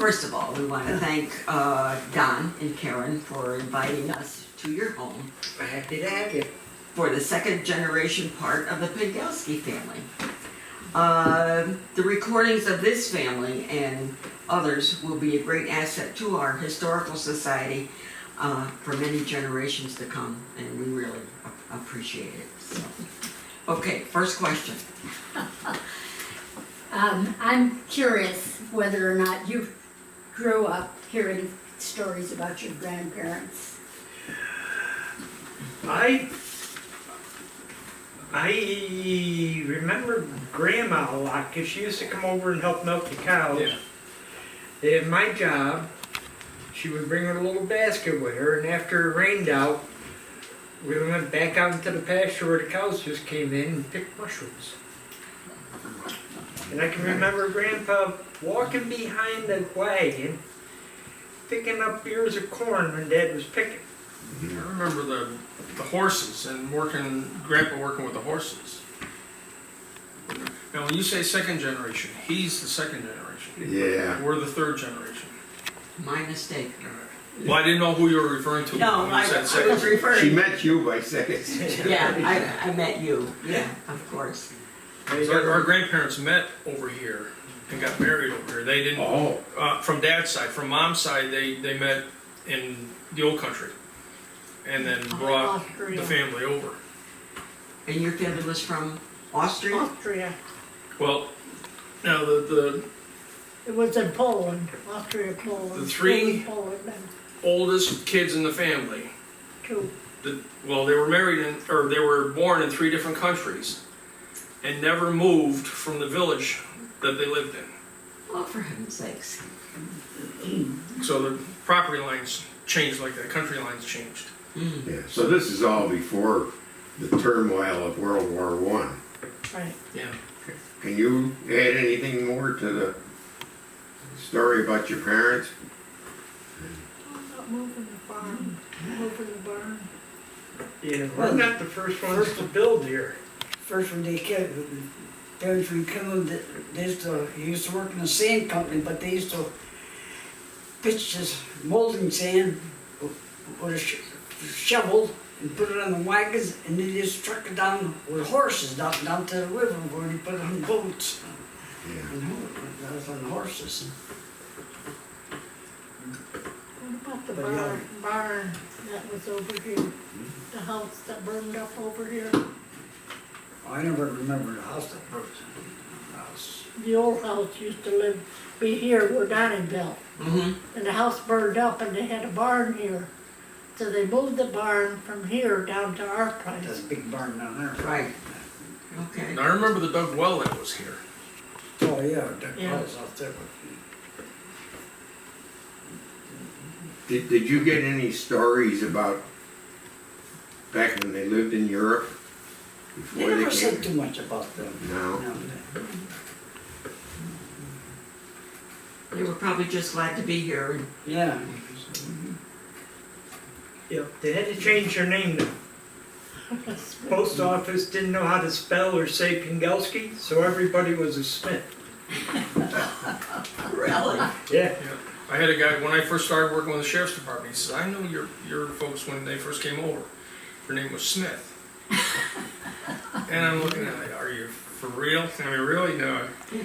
First of all, we want to thank Don and Karen for inviting us to your home Happy to have you. for the second generation part of the Pingelski family. The recordings of this family and others will be a great asset to our historical society for many generations to come, and we really appreciate it. So, okay, first question. I'm curious whether or not you grew up hearing stories about your grandparents. I remember Grandma a lot because she used to come over and help milk the cows. Yeah. And my job, she would bring her little basket with her, and after it rained out, we went back out into the pasture where the cows just came in and picked mushrooms. And I can remember Grandpa walking behind the wagon, picking up ears of corn when Dad was picking. I remember the horses and Grandpa working with the horses. Now, when you say second generation, he's the second generation. Yeah. We're the third generation. My mistake. Well, I didn't know who you were referring to. No, when you I said was second. referring. She met you by seconds. Yeah, I met you. Yeah, of course. Our grandparents met over here and got married over here. They didn't. Oh. From Dad's side, from Mom's side, they met in the old country, and then brought Austria. the family over. And your family was from Austria? Austria. Well, now the It was in Poland, Austria, Poland. The three- Poland, and oldest kids in the family. two. They were married they were born in 3 different countries, and never moved from the village that they lived in. Oh, for heaven's sakes. So the property lines changed like that, country lines changed. Yeah, so this is all before the turmoil of World War One. Right. Yeah. Can you add anything more to the story about your parents? Moving the barn, moving the barn. Yeah, we're not the first ones to build here. First when they came, parents were coming, he used to work in a sand company, but they used to pitch this molding sand with a shovel and put it on the wagons, and they just truck it down with horses down to the river where they put it on boats. Yeah. And that was on horses. What about the But yeah. barn that was over here? The house that burned up over here? I never remember the house that broke. House. The old house used to be here where Donnie built. Mm-hmm. And the house burned up and they had a barn here. So they moved the barn from here down to our That's place. a big barn down there. Right. Okay. And I remember the dug well that was here. Oh, yeah, that Yeah. was out there. Did you get any stories about back when they lived in Europe? They Before never they said came? too much about them. No. They were probably just glad to be here. And Yeah. Yep, they had to change their name now. Post office didn't know how to spell or say Pingelski, so everybody was a Smith. really? Yeah. Yeah. I had a guy, when I first started working with the sheriff's department, he says, I know your folks when they first came over. Their name was Smith. And I'm looking at it like, are you for real? I mean, really? No. Yeah.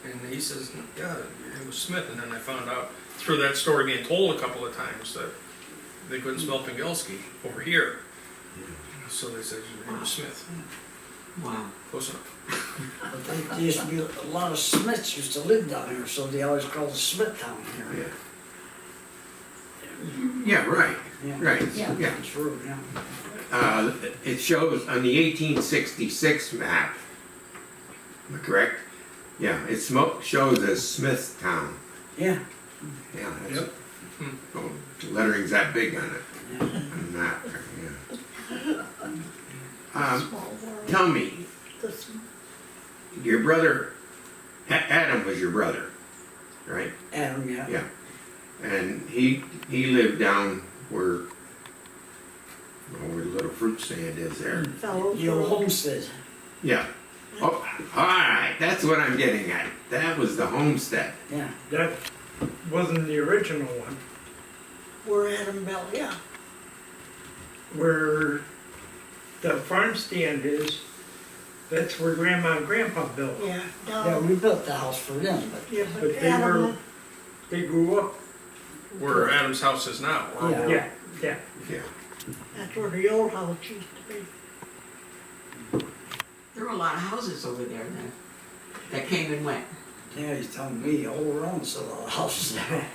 And he says, yeah, it was Smith. And then I found out through that story being told a couple of times that they couldn't spell Pingelski over here. So they said your name was Smith. Wow. Close enough. But there used to be a lot of Smiths used to live down here, so they always called it Smith Town here. Yeah, right, Yeah. right, Yeah. yeah. It's true, yeah. It shows on the 1866 map, am I correct? Yeah, it shows as Smithtown. Yeah. Yeah, that's, Yep. oh, the lettering's that big on it, Yeah. on the map, yeah. Small world. Tell me, This- your brother, Adam was your brother, right? Adam, yeah. Yeah. And he lived down where the little fruit stand is there. Fellows Your Road. homestead. Yeah. Oh, all right, that's what I'm getting at. That was the homestead. Yeah. That wasn't the original one, We're Adam Bell, yeah. where the farm stand is, that's where Grandma and Grandpa built. Yeah, Yeah, down, we built the house for them, but yeah, But but they were, Adam, they grew up, Where Adam's house is now, or Yeah. yeah, yeah. Yeah. that's where the old house used to be. There were a lot of houses over there then, that came and went. yeah, he's telling me all around so the houses there.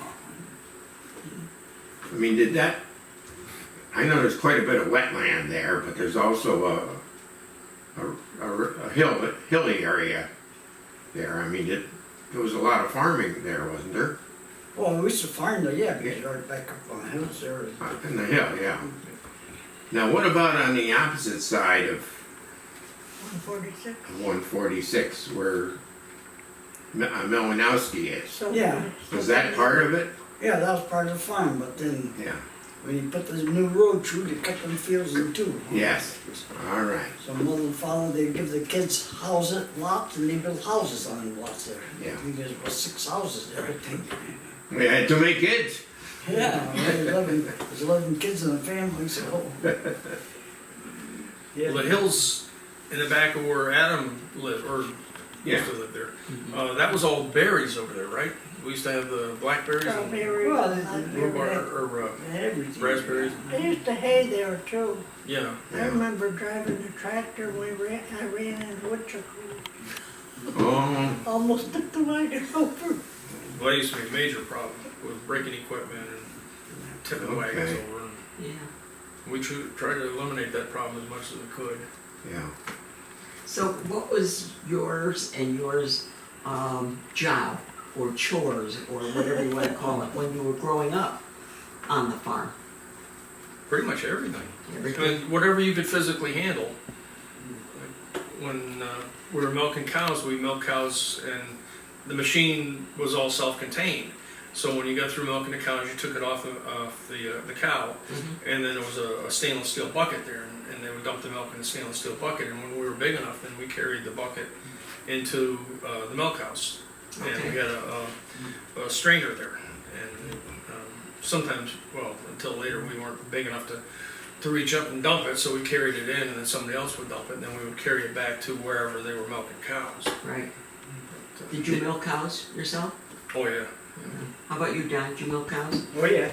I mean, did that, I know there's quite a bit of wetland there, but there's also a hilly area there. I mean, there was a lot of farming there, wasn't there? Well, we used to farm there, yeah, because right back up on the hills there. In the hill, yeah. Now, what about on the opposite side of 146. 146, where Melanowski is? So Yeah. Was that part of it? Yeah, that was part of the farm, but then Yeah. when you put the new road through, they cut them fields in two. Yes. All right. So mother and father, they give the kids houses, lots, and they build houses on them lots there. Yeah. I think there's about 6 houses there, I think. We had too many kids. Yeah, there's 11 kids in the family, so. Well, the hills in the back of where Adam lived, or used to live there, that was all berries over there, right? We used to have the blackberries and Strawberry, Well, blackberry. or Everything. raspberries. They used to hay there too. Yeah. I Yeah. remember driving the tractor when I ran into woodchuck. Oh, Almost took the wagon over. Well, that used to be a major problem with breaking equipment and tipping wagons Okay. over. And Yeah. we tried to eliminate that problem as much as we could. yeah. So what was yours and yours, job, or chores, or whatever you wanna call it, when you were growing up on the farm? Pretty much everything. I Everything? mean, whatever you could physically handle. When we were milking cows, we milked cows, and the machine was all self-contained. So when you got through milking the cows, you took it off the cow, and then there was a stainless steel bucket there, and they would dump the milk in the stainless steel bucket. And when we were big enough, then we carried the bucket into the milk house, and we had a strainer there. And sometimes, well, until later, we weren't big enough to reach up and dump it, so we carried it in, and then somebody else would dump it, and then we would carry it back to wherever they were milking cows. Right. Did you milk cows yourself? Oh, yeah. How about you, Don? Did you milk cows? Oh, yeah.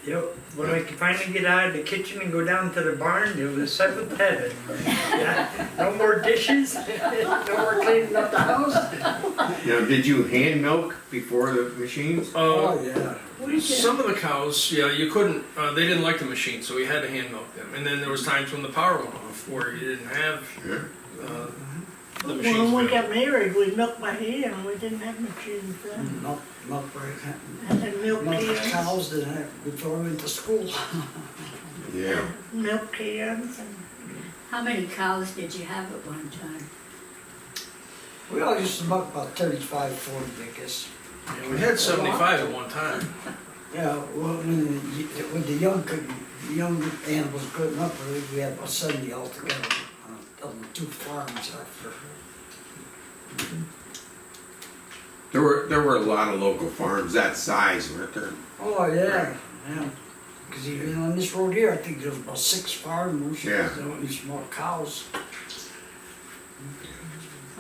Yep, when I could finally get out of the kitchen and go down to the barn, it was seventh heaven. Yeah, no more dishes, no more cleaning up the house. Now, did you hand milk before the machines? Oh, yeah. Some of the cows, yeah, you couldn't, they didn't like the machine, so we had to hand milk them. And then there was times when the power went off, where you didn't have Yeah. the machines. When we going. got married, we milked by hand, we didn't have machines then. Milk right. And then milk Milk cans, cows did that before we went to school. Yeah. milk cans and How many cows did you have at one time? We all used to milk about 35, 40, I guess. Yeah, we had 75 at one time. Yeah, well, when the young animals growing up, we had about 70 altogether on the 2 farms after. There were a lot of local farms that size, weren't there? Oh, yeah, yeah. Because even on this road here, I think there's about 6 farms. Yeah. There were these small cows.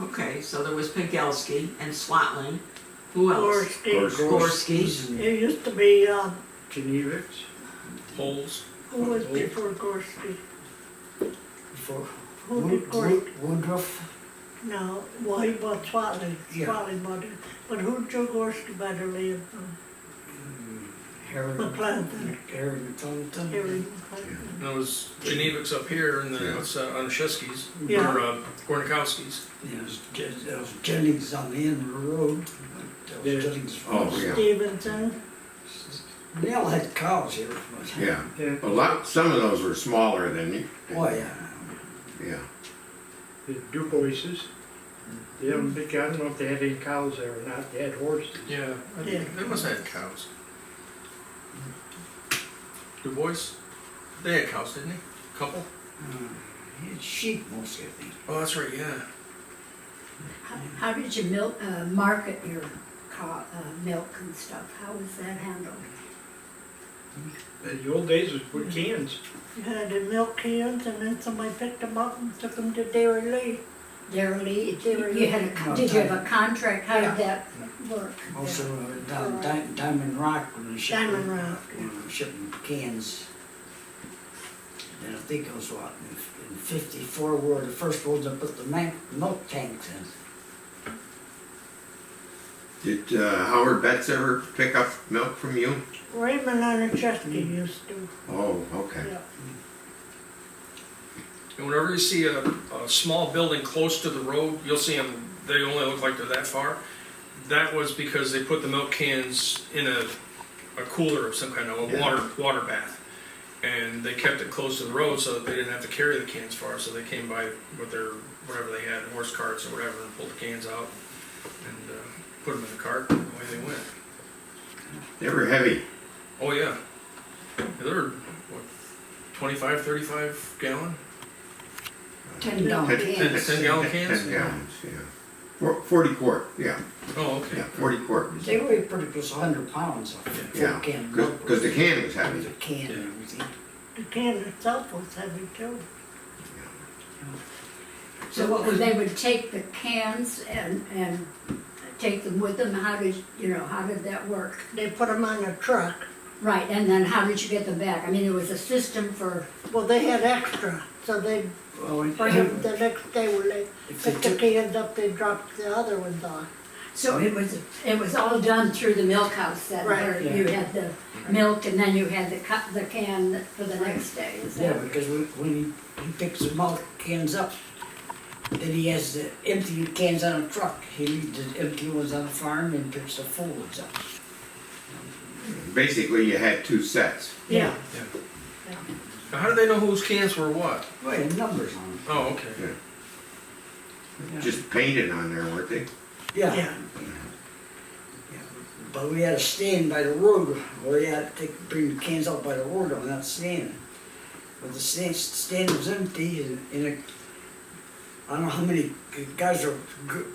Okay, so there was Pingelski and Swatling. Who else? Gorski. Gorski. It used to be, Genevic's. Holes. who was before Gorski? Before Who did Gorski? Woodruff. No, well, he bought Swatley, Yeah. Swatley bought it. But who Joe Gorski better live from? Harry McClellan. Harry McClellan. Harry McClellan. There was Genevic's up here, and then Yeah. it's on the Sheskys, Yeah. or Gornikowski's. There was Jennings on the end of the road. There was Yeah. Jennings. Oh, yeah. Stevenson. They all had cows here. Yeah. Yeah, Some of those were smaller than you. Oh, yeah. Yeah. the Duboises. They haven't big, I don't know if they had any cows there or not, they had horses. Yeah, Yeah. they must have had cows. Du Bois, they had cows, didn't they? Couple? He had sheep mostly, I think. Oh, that's right, yeah. How did you market your milk and stuff? How was that handled? In the old days, it was put cans. You had the milk cans and then somebody picked them up and took them to Dairy Lee. Did you have a contract? How did that work? Also, down Diamond Rock when we shipped. Diamond Rock, When we were shipping cans. And I think it was what, in 54 we were the first ones to put the milk tanks in. Did Howard Betts ever pick up milk from you? Raymond and Chesky used to, Oh, okay. yeah. And whenever you see a small building close to the road, you'll see them, they only look like they're that far. That was because they put the milk cans in a cooler of some kind of a Yeah. water bath. And they kept it close to the road so that they didn't have to carry the cans far, so they came by with their, whatever they had, horse carts or whatever, and pulled the cans out and put them in the cart, and away they went. They were heavy. Oh, yeah. They're, what, 25, 35 gallon? 10-gallon cans. 10 gallon cans? 10 gallons, yeah. 40 quart, yeah, Oh, okay. yeah, 40 quart. They weigh pretty close 100 pounds of Yeah, can of milk. because the can was heavy. The can and everything. The can itself was heavy too. So they would take the cans and take them with them? How did that work? They put them on a truck. Right, and then how did you get them back? I mean, there was a system for, Well, they had extra, so they'd Well, bring them the next day when they if they picked the took, cans up, they dropped the other ones off. so it was all done through the milk house then? Right. Where you had the milk and then you had the can for the next day, is yeah, that? because when he picks the milk cans up, then he has the empty cans on a truck. He leaves the empty ones on the farm and picks the full ones up. Basically, you had two sets. Yeah. Now, how do they know whose cans were what? Well, the numbers on them. Oh, okay. Yeah. Just painted on there, weren't they? Yeah. Yeah. But we had a stand by the road, where you had to bring the cans out by the road on that stand. But the stand was empty and I don't know how many guys are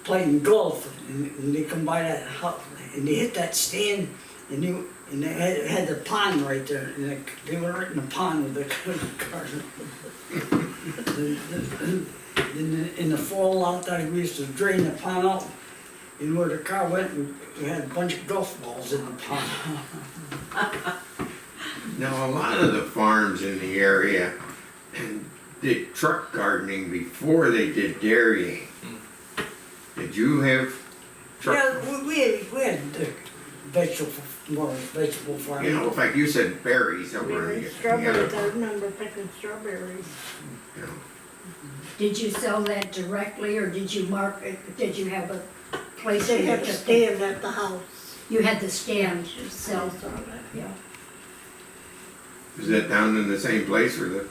playing golf and they come by that house and they hit that stand and they had the pond right there and they were right in the pond with the cars. In the fall out there, we used to drain the pond out. And where the car went, we had a bunch of golf balls in the pond. Now, a lot of the farms in the area did truck gardening before they did dairying. Did you have truck? Yeah, we had vegetable farming. You know, in fact, you said berries over in Strawberries, I remember picking strawberries. you know. Did you sell that directly or did you did you have a place? They where had you to took stand at the house. You had the stand to sell, yeah. Is that down in the same place where the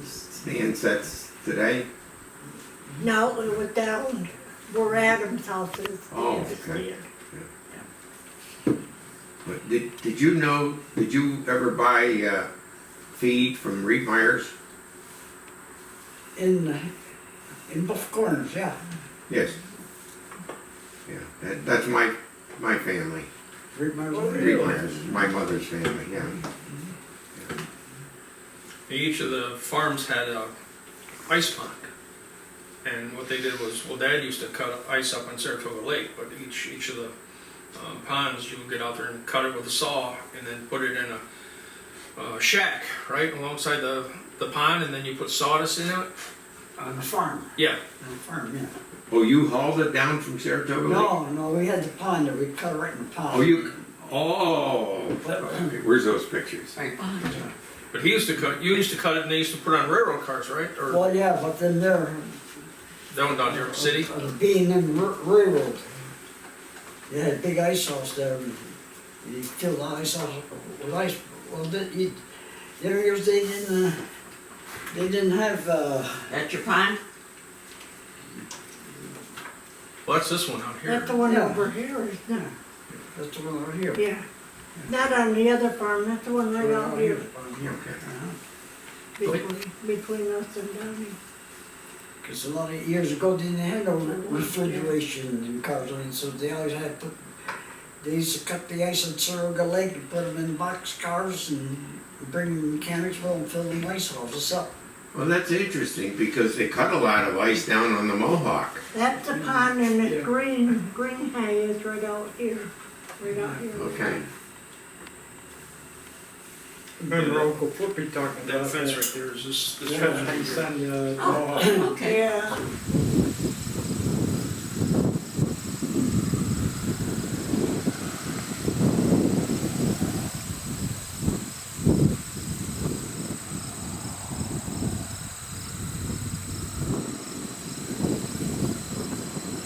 stand sets today? No, it was down where Adam's house is. Oh, They had to okay. stand. But did you ever buy feed from Rietmeyer's? In both corners, yeah. Yes. Yeah, that's my family. Rietmeyer's, my mother's family, yeah. Each of the farms had a ice pond. And what they did was, well, Dad used to cut ice up on Saratoga Lake, but each of the ponds, you would get out there and cut it with a saw and then put it in a shack, right, alongside the pond, and then you put sawdust in it. On the farm, Yeah. on the farm, yeah. Oh, you hauled it down from Saratoga Lake? No, we had the pond there, we cut it right in the pond. Okay, where's those pictures? But you used to cut it and they used to put it on railroad cars, right? Or Well, yeah, but then there, that one down New York City? being in railroad, they had a big ice house there, and you filled the ice house with ice. Well, there years they didn't have, That's your pond? Well, that's this one out here. That's the one Yeah. over here, isn't it? that's the one over here. Yeah. Not on the other farm, that's the one right out here, between us and Downey. Because a lot of years ago, they didn't have no refrigeration in cars, and so they always had to put they used to cut the ice on Surrogate Lake and put them in box cars and bring them to Mechanicsville and fill the ice office up. Well, that's interesting because they cut a lot of ice down on the Mohawk. That's the pond and the green hay is right out here, right out here. Okay. Remember Uncle Flippy talking That about fence that? right there is this Yeah, fence. he's on the, Oh, okay. Yeah.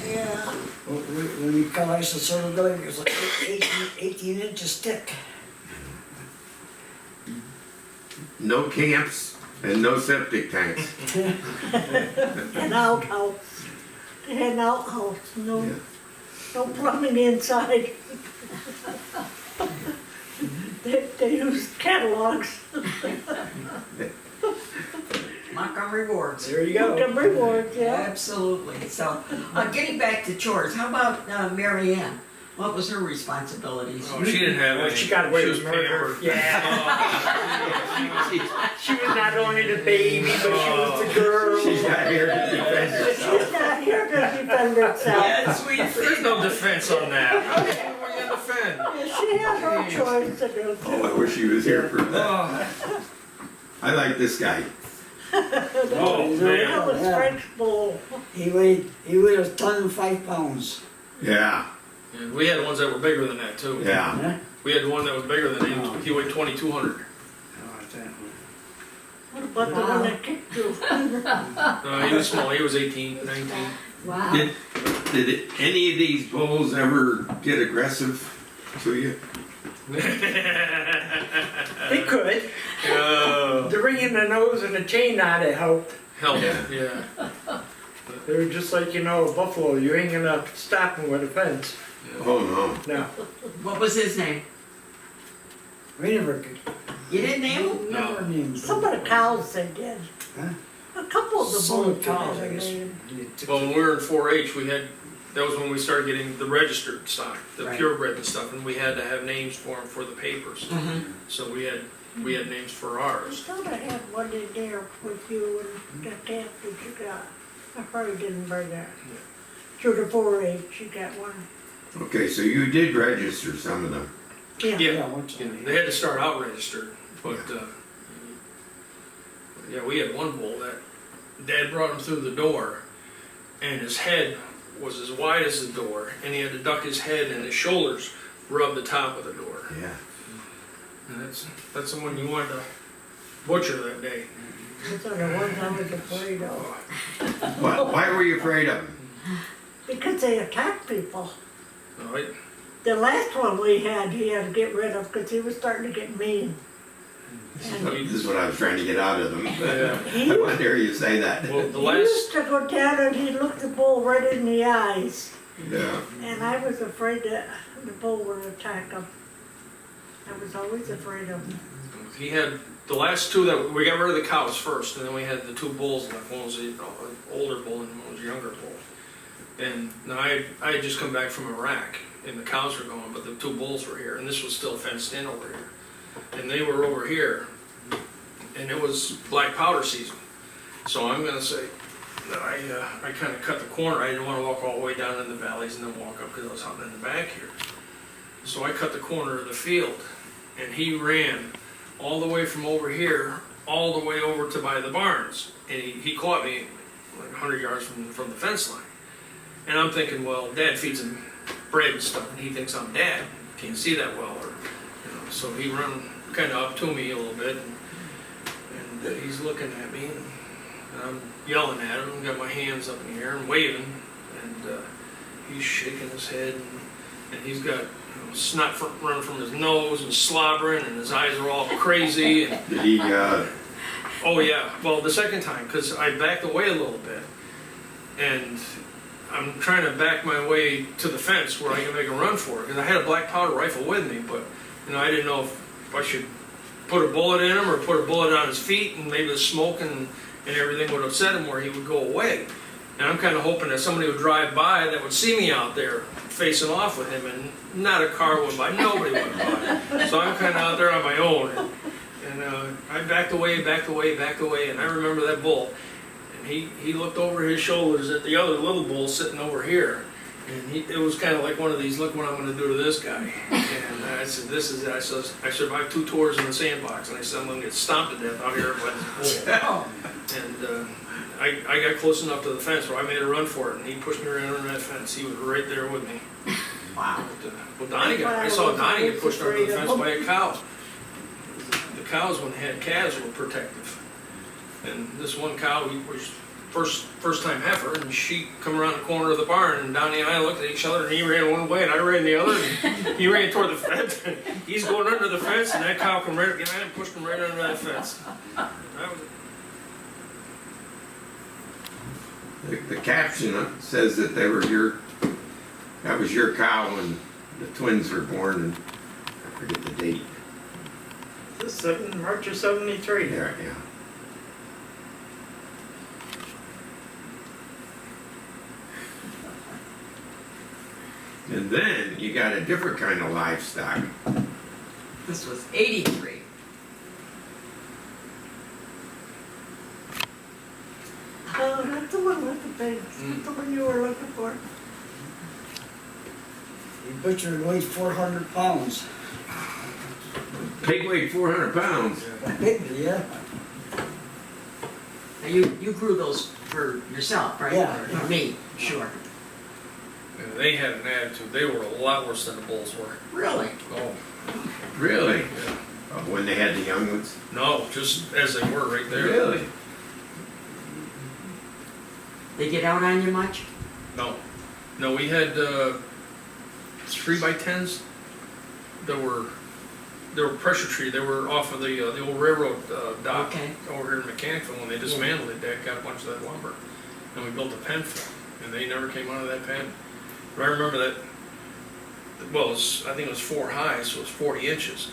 Yeah. When you cut ice on Surrogate Lake, it was like 18 inches thick. No camps and no septic tanks. An outhouse. They had an outhouse, no, Yeah. no plumbing inside. They used catalogs, Montgomery wards. there you go. Montgomery wards, yeah. Absolutely. So, getting back to chores, how about Mary Ann? What was her responsibilities? Oh, she didn't have Well, any. she got away was with murder. pampered. Yeah. She was not only the baby, but she was the girl. She's not here to defend herself. She's not here to defend herself. Yeah, sweet There's no defense on that. What are you gonna defend? She had no choice to do. Oh, I wish she was here for that. Oh, I like this guy. oh That man. was Frank's bull. He weighed a ton and 5 pounds. Yeah, And we had ones that were bigger than that too. yeah. Huh? We had one that was bigger than him. He weighed 2,200. What about the one that kicked you? He was small. He was 18, 19. Wow. Did any of these bulls ever get aggressive to you? They could. The ring in the nose and the chain knot, it helped. Help. Yeah. Yeah. They were just like, a buffalo. You ain't gonna stop them with a fence. Oh, No. What was his name? We never could, You didn't name him? never named them. Some of the cows they did. Huh? A couple of the Some bulls. cows, I they guess. made. Well, when we were in 4-H, that was when we started getting the registered stock, the Right. purebred and stuff, and we had to have names for them for the papers. Mm-hmm. So we had names for I ours. thought I had one in there with you and that cat that you got. I probably didn't bring that. Through the 4-H, you got one. no. Okay, so you did register some of them. Yeah. Yeah, once yeah, they had to start out registered, but yeah, we had one bull that Dad brought him through the door, and his head was as wide as the door, and he had to duck his head and his shoulders rub the top of the door. Yeah. And that's the one you wanted to butcher that day. Those are the ones I was afraid of. Why were you afraid of them? Because they attack people. All right. The last one we had, he had to get rid of because he was starting to get mean. This is what I was trying to get out of them. Yeah. He, I wanted to hear you say that. Well, the he last used to go down and he'd look the bull right in the eyes. Yeah. And I was afraid that the bull would attack him. I was always afraid of him. he had the last two that we got rid of the cows first, and then we had the two bulls left. One was an older bull and one was a younger bull. And now I had just come back from Iraq, and the cows were gone, but the two bulls were here, and this was still fenced in over here. And they were over here, and it was black powder season. So I'm gonna say that I kind of cut the corner. I didn't want to walk all the way down in the valleys and then walk up because I was hunting in the back here. So I cut the corner of the field, and he ran all the way from over here, all the way over to by the barns. And he caught me like 100 yards from the fence line. And I'm thinking, well, Dad feeds him bread and stuff, and he thinks I'm Dad. Can't see that well, so he run kind of up to me a little bit, and he's looking at me, and I'm yelling at him, got my hands up in the air and waving, and he's shaking his head, and he's got snot running from his nose and slobbering, and his eyes are all crazy. And, Did he, oh yeah, well the second time, because I backed away a little bit, and I'm trying to back my way to the fence where I can make a run for it, because I had a black powder rifle with me, but I didn't know if I should put a bullet in him or put a bullet on his feet, and maybe the smoke and everything would upset him where he would go away. And I'm kinda hoping that somebody would drive by that would see me out there facing off with him, and not a car went by, nobody went by. So I'm kinda out there on my own, and I backed away, and I remember that bull. And he looked over his shoulders at the other little bull sitting over here. And it was kind of like one of these, look what I'm gonna do to this guy. And I said, this is it. I survived 2 tours in the sandbox, and I said, I'm gonna get stomped to death out here by this bull. Oh, And I got close enough to the fence where I made a run for it, and he pushed me around on that fence. He was right there with me. wow. Well, Donnie I saw Donnie get pushed over the fence by a cow. The cows, when they had calves, were protective. And this one cow, he was first time heifer, and she come around the corner of the barn, and Donnie and I looked at each other, and he ran one way and I ran the other, and he ran toward the fence. He's going under the fence, and that cow come right behind him, pushed him right under that fence. That was, The caption says that that was your cow when the twins were born, and I forget the date. This is March of '73. Yeah, yeah. And then you got a different kind of livestock. This was 83. Oh, that's the one with the pigs, that's the one you were looking for. The butcher weighs 400 pounds. Pig weighed 400 pounds. Yeah. Now, you grew those for yourself, right? Yeah. Or for me, sure. and they had an attitude. They were a lot worse than the bulls were. Really? Oh, Really? yeah. When they had the young ones? No, just as they were right there. Really? They get out on you much? No, no, we had 3x10s that were pressure treated. They were off of the old railroad dock Okay. over here in Mechanicsville. When they dismantled it, Dad got a bunch of that lumber, and we built a pen for them, and they never came out of that pen. But I remember that. Well, I think it was 4 high, so it was 40 inches,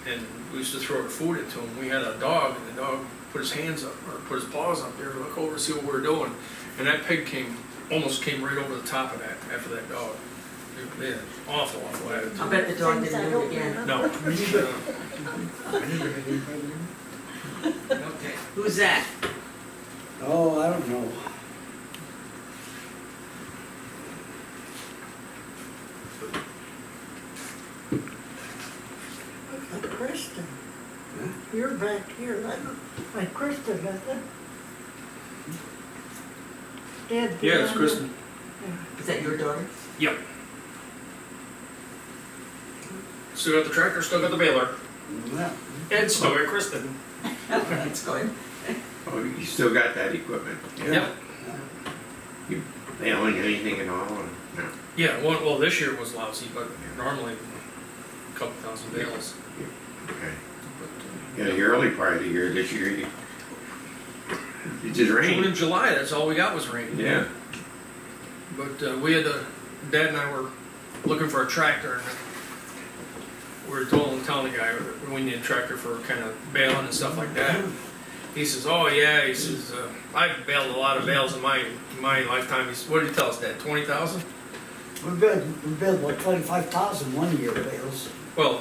and we used to throw the food into them. We had a dog, and the dog put his hands up or put his paws up there to look over to see what we were doing, and that pig almost came right over the top of that after that dog. They had an awful attitude. I bet the dog didn't do it again. No. Okay. Who's that? Oh, I don't know. Like Kristen. You're back here, like Kristen, isn't it? Dad, Yeah, it's Kristen. Is that your daughter? Yep. Still got the tractor, still got the baler, Yeah. and still got Kristen. That's good. Oh, you still got that equipment? Yep. You bailing anything at all? Or no? Yeah, well, this year was lousy, but normally a couple thousand bales. Okay. But, Yeah, the early part of the year, this year, it just June rained. and July, that's all we got was rain. Yeah. But we had Dad and I were looking for a tractor, and we were telling the guy we need a tractor for kind of baling and stuff like that. He says, "Oh yeah," he says, "I've baled a lot of bales in my lifetime." He said, "What did he tell us, Dad? 20,000?" We built like 25,000 one year bales. Well,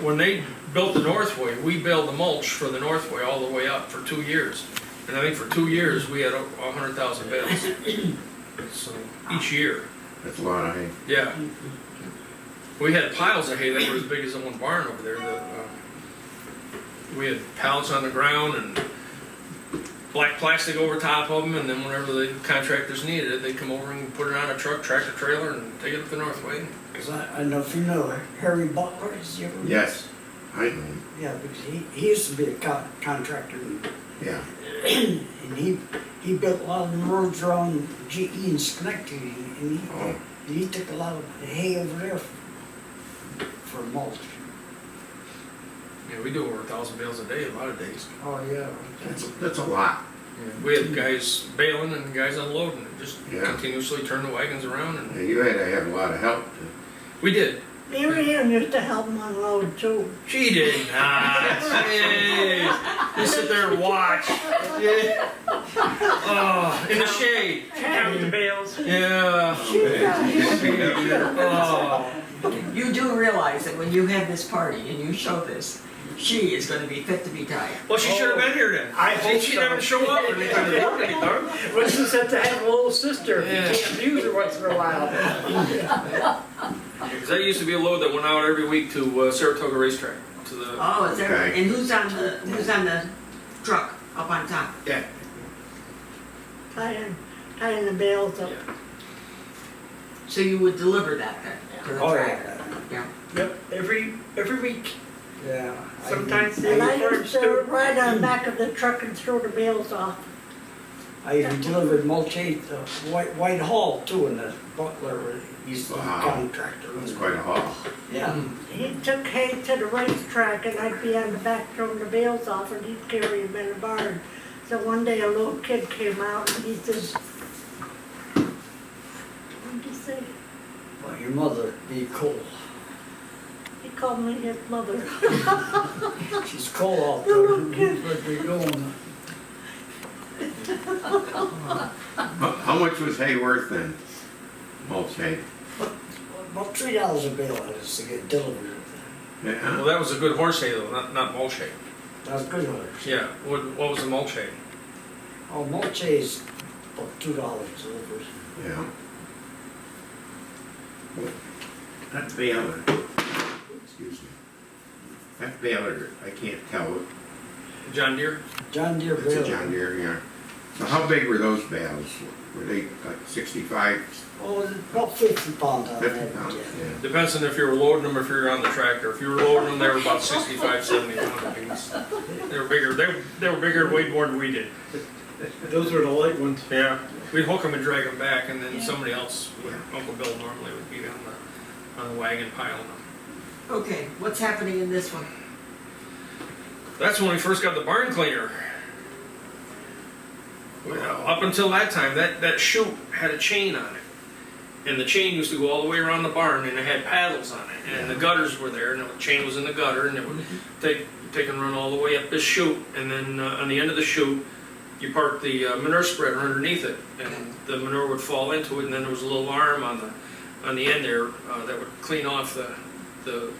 when they built the Northway, we baled the mulch for the Northway all the way up for 2 years, and I think for 2 years we had 100,000 bales. So each year. That's a lot of hay. Yeah. We had piles of hay that were as big as the one barn over there. We had pallets on the ground and black plastic over top of them, and then whenever the contractors needed it, they'd come over and put it on a truck, tractor trailer, and take it up the Northway. 'Cause I know if you know Harry Butler, is he ever? Yes, I know him. Yeah, because he used to be a contractor. Yeah. And he built a lot of the roads around GE and Schenectady, and Oh, he took a lot of the hay over there for mulch. Yeah, we do over 1,000 bales a day, a lot of days. Oh, yeah. that's a lot. We had guys baling and guys unloading, and just Yeah. continuously turn the wagons around. Yeah, And you had to have a lot of help. we did. Mary Ann used to help them unload too. She did not. Jeez. You sit there and watch. Yeah. Oh, in the shade. Count the bales. Yeah. Oh. You do realize that when you have this party and you show this, she is gonna be fit to be tied. Well, she should have been here then. I hope She so. didn't show up or anything to work any done. What's this have to have a little sister? Yeah. You can't use her once in a while. Because that used to be a load that went out every week to Saratoga Racetrack. To the Oh, is there, Okay. and who's on the truck up on top? yeah. Tying the bales up. Yeah. So you would deliver that then to the Oh, track? Yeah. Yep, every week. Yeah. Sometimes they And I refer used to ride on the back of the truck and throw the bales off. I even delivered mulch White Hall too, in the Butler, he's the Wow. contractor. That's quite a haul. Yeah. He took hay to the racetrack and I'd be on the back throwing the bales off and he'd carry them in a barn. So one day a little kid came out and he says, what did he say? Well, your mother be cool. He called me his mother. She's cold out The there. little kid. Where'd we going? How much was hay worth then? Mulch hay? About $3 a bale I was to get delivered. Well, Yeah. that was a good horse hay though, not mulch hay. That's good horse. Yeah. What was the mulch hay? Oh, mulch is about $2 delivered. Yeah. That baler, excuse me. That baler, I can't tell. John Deere? John Deere It's a baler. John Deere, yeah. So how big were those bales? Were they like 65, Oh, about 50 pounds on 50 that. pounds? Yeah. Yeah. Depends on if you were loading them or if you were on the tractor. If you were loading them, they were about 65, 70 pound apiece. They were bigger. They were bigger and weighed more than we did. Those were the light ones. Yeah. We'd hook them and drag them back, and then Yeah. somebody else, Uncle Bill normally would be on the wagon piling them. Okay, what's happening in this one? That's when we first got the barn cleaner. Well, up until that time, that chute had a chain on it. And the chain used to go all the way around the barn, and it had paddles on it. And the gutters were there, and the chain was in the gutter, and it would take and run all the way up this chute. And then on the end of the chute, you parked the manure spreader underneath it, and the manure would fall into it. And then there was a little arm on the end there that would clean off the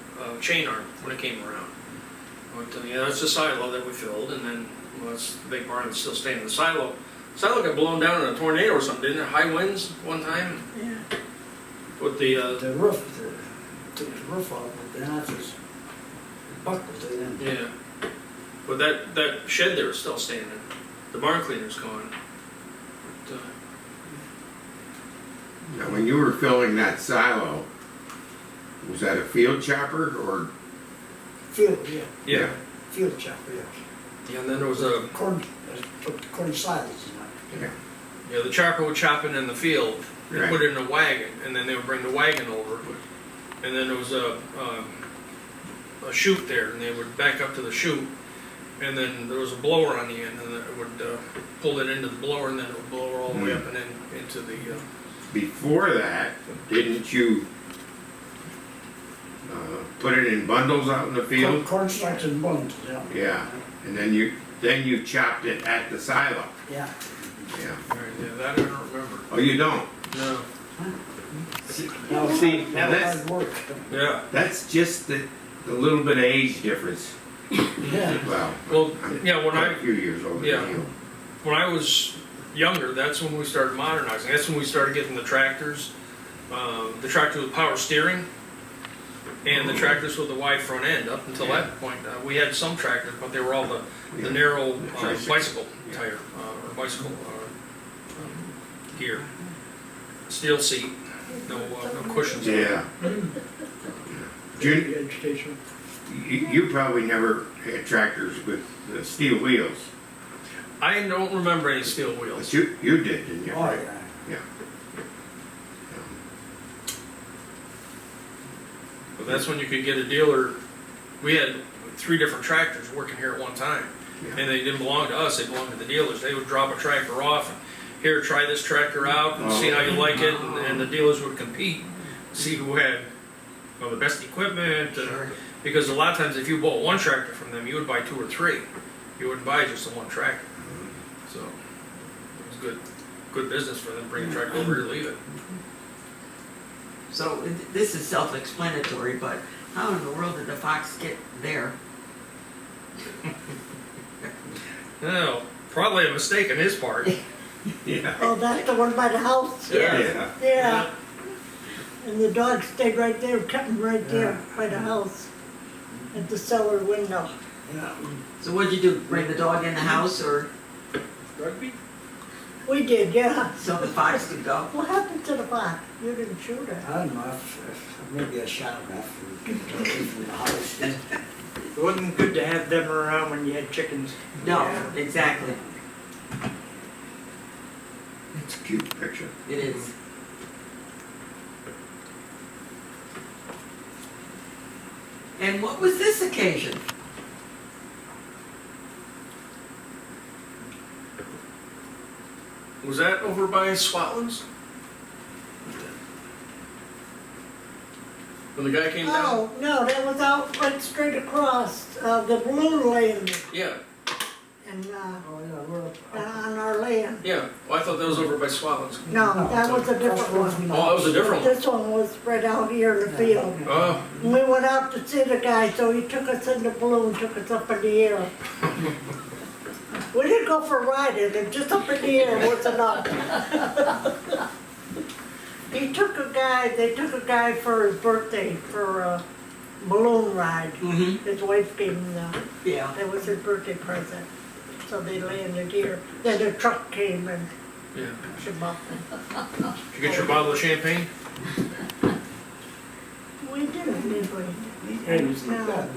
chain arm when it came around. But yeah, that's the silo that we filled, and then that's the big barn that's still staying in the silo. Silo got blown down in a tornado or something, didn't it? High winds one time Yeah. with the The roof, took the roof off, but then after it's buckled it in. yeah. But that shed there is still standing. The barn cleaner's gone. But, Now, when you were filling that silo, was that a field chopper or? Field, yeah, yeah. field chopper, yeah. And then there was a Corn, put the corn silos in it. Yeah. the chopper would chop it in the field. They Right. put it in a wagon, and then they would bring the wagon over. And then there was a chute there, and they would back up to the chute. And then there was a blower on the end, and it would pull it into the blower, and then it would blow all the way up and then into the. Before that, didn't you put it in bundles out in the field? Corn stalks and bundles, yeah. Yeah, and then you chopped it at the silo. Yeah. Yeah. Yeah, that I don't remember. Oh, you don't? No. Now, See, now that's- hard work. Yeah. That's just the little bit of age difference. Yeah. Well, Well, I'm yeah, when quite I a few years older yeah. than you. when I was younger, that's when we started modernizing. That's when we started getting the tractors. The tractor with power steering, and the tractors with the wide front end. Up until that point, we had some tractors, but they were all the Yeah. narrow Tricycle. bicycle Yeah. tire or bicycle gear. Steel seat, no cushions. Yeah. Jun- Education. you probably never had tractors with steel wheels. I don't remember any steel But wheels. you did, didn't you? Oh, yeah. Yeah. But that's when you could get a dealer. We had 3 different tractors working here at one time. Yeah. And they didn't belong to us, they belonged to the dealers. They would drop a tractor off, and here, try this tractor out and see how you like it, and the dealers would compete, see who had the best equipment, Sure. because a lot of times if you bought one tractor from them, you would buy 2 or 3. You wouldn't buy just the one tractor. So it was good business for them to bring a tractor over to leave it. So this is self-explanatory, but how in the world did the fox get there? No, probably a mistake on his part. Yeah. Oh, that's the one by the house? Yeah. Yeah. And the dog stayed right there, kept him right there by the house, at the cellar window. Yeah. So what'd you do, bring the dog in the house, or Rugby? We did, yeah. so the fox could go? What happened to the fox? You didn't shoot it. I don't know, maybe I shot him after we get away from the house. It wasn't good to have them around when you had chickens. No, Yeah. exactly, It's a cute picture. it is. And what was this occasion? Was that over by Swatlands? When the guy came down? Oh, no, that was out right straight across, the balloon land Yeah, and, Oh, yeah, we're. on our land. yeah. Well, I thought that was over by Swatlands. No, that was a different one. Oh, that was a different one. This one was spread out here in the field. Oh, And we went out to see the guy, so he took us in the balloon, took us up in the air. We didn't go for a ride in it, just up in the air was enough. They took a guy for his birthday, for a balloon ride. Mm-hmm, His wife gave him that. yeah. That was his birthday present. So they landed here. Then the truck came and yeah. picked him up. Did you get your bottle of champagne? We didn't, did we? He was like that.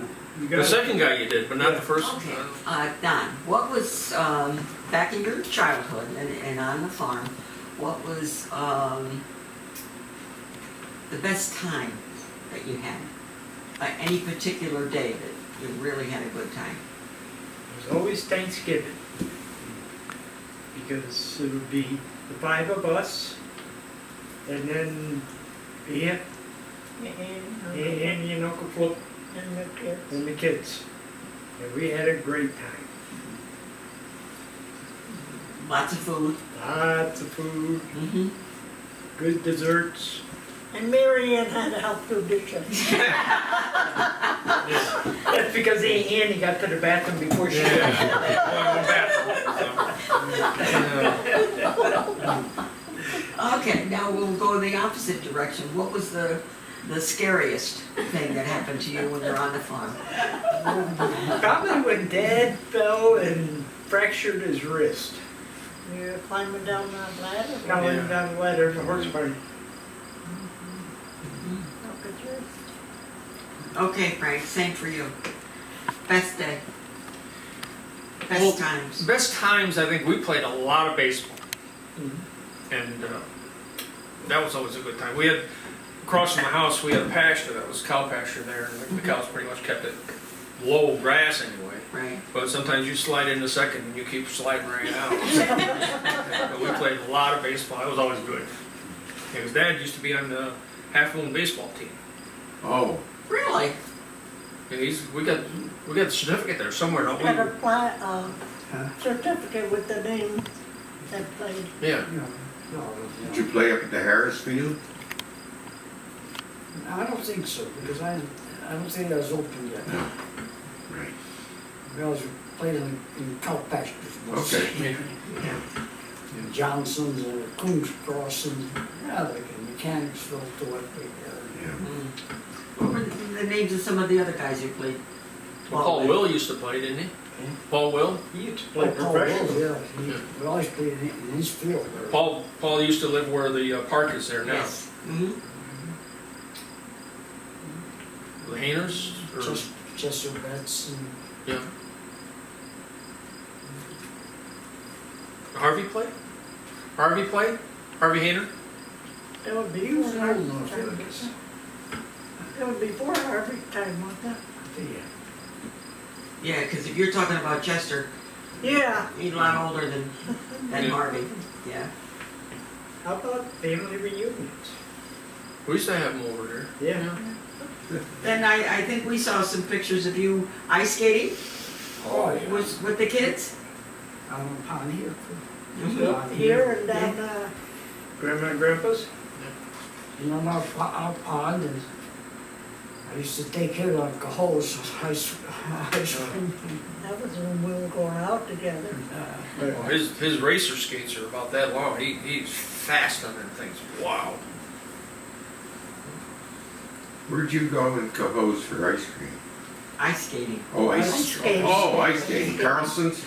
You The got it? second guy you did, but not the first. Okay, Don, what was, back in your childhood and on the farm, what was, the best time that you had? Like any particular day that you really had a good time? It was always Thanksgiving. Because it would be the 5 of us, and then Aunt, Andy and Uncle Flip, And the kids. and the kids. And we had a great time. Lots of food. Lots of food, Mm-hmm. good desserts. And Mary Ann had to help do dishes. That's because Andy got to the bathroom before she Yeah. did. Okay, now we'll go in the opposite direction. What was the scariest thing that happened to you when you're on the farm? Probably when Dad fell and fractured his wrist. You're climbing down that ladder. Going Yeah. down the ladder, the horse barn. Look at yours. Okay, Frank, same for you. Best day. Best Well, times. Best times, I think we played a lot of baseball. And that was always a good time. We had, across from the house, we had a pasture that was cow pasture there, and the cows pretty much kept it low grass anyway. Right. But sometimes you slide in the second and you keep sliding right out. But we played a lot of baseball. It was always good. Because Dad used to be on the Halfmoon baseball team. Oh, Really? And we got the certificate there somewhere, don't Got a we? certificate with the name that played. Yeah. did you play up at the Harris Field? I don't think so, because I don't think that was open yet. No. Right. We always played in cow pastures mostly. Okay. And Johnson's and Coons Cross and, yeah, like in Mechanicsville to what they Yeah. Mm. What were the names of some of the other guys you played? Paul Will used to play, didn't he? Hmm? Paul Will? He used to play Paul professional. Wills, yeah, we always played in his field. Paul used to live where the park is there now. Yes. Mm-hmm. The Hainers? Or- Chester Betts and, Yeah. Harvey played? Harvey played? Harvey Hayner? That would be he was before old our enough, I time. guess. That would be before our time, wasn't it? Yeah. Yeah, because if you're talking about Chester, Yeah. he's a lot older than Yeah. Harvey. Yeah. How about family reunions? We used to have them over there. Yeah. Then I think we saw some pictures of you ice skating Oh, yeah. with the kids. Out on the pond here. Here and down, Grandma and grandpa's? You know, our pond, and I used to take care of the hose, ice cream. that was when we were going out together. Well, his racer skates are about that long. He's fast on them things. Wow. Where'd you go in Cohoes for ice cream? Ice skating. Oh, Ice ice, skating. oh, ice skating, Carlson's?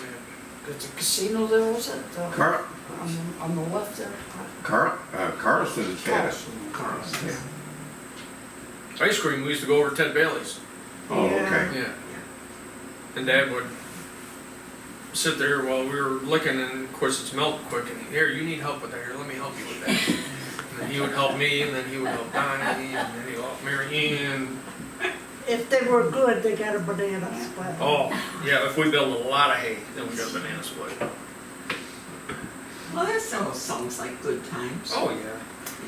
There's a casino there, was it? Carl, On the left there. Carlson's had it. Carlson. Yeah. Ice cream, we used to go over to Ted Bailey's. Oh, Yeah. okay. Yeah. And Dad would sit there while we were licking, and of course it's melting quick, and here, you need help with that, here, let me help you with that. And then he would help me, and then he would help Donnie, and then he would help Mary Ann. If they were good, they got a banana split. Oh, yeah, if we build a lot of hay, then we got a banana split. Well, that sounds like good times. Oh, yeah.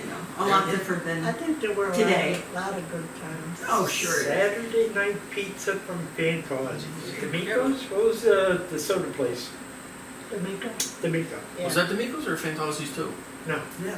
You know, a lot different I than, think there were a Today. lot of good times. oh, sure. Saturday night pizza from Pingelski. D'Amico's? What was the soda place? Domingo? D'Amico. Was that D'Amico's or Fantasi's too? No. Yeah.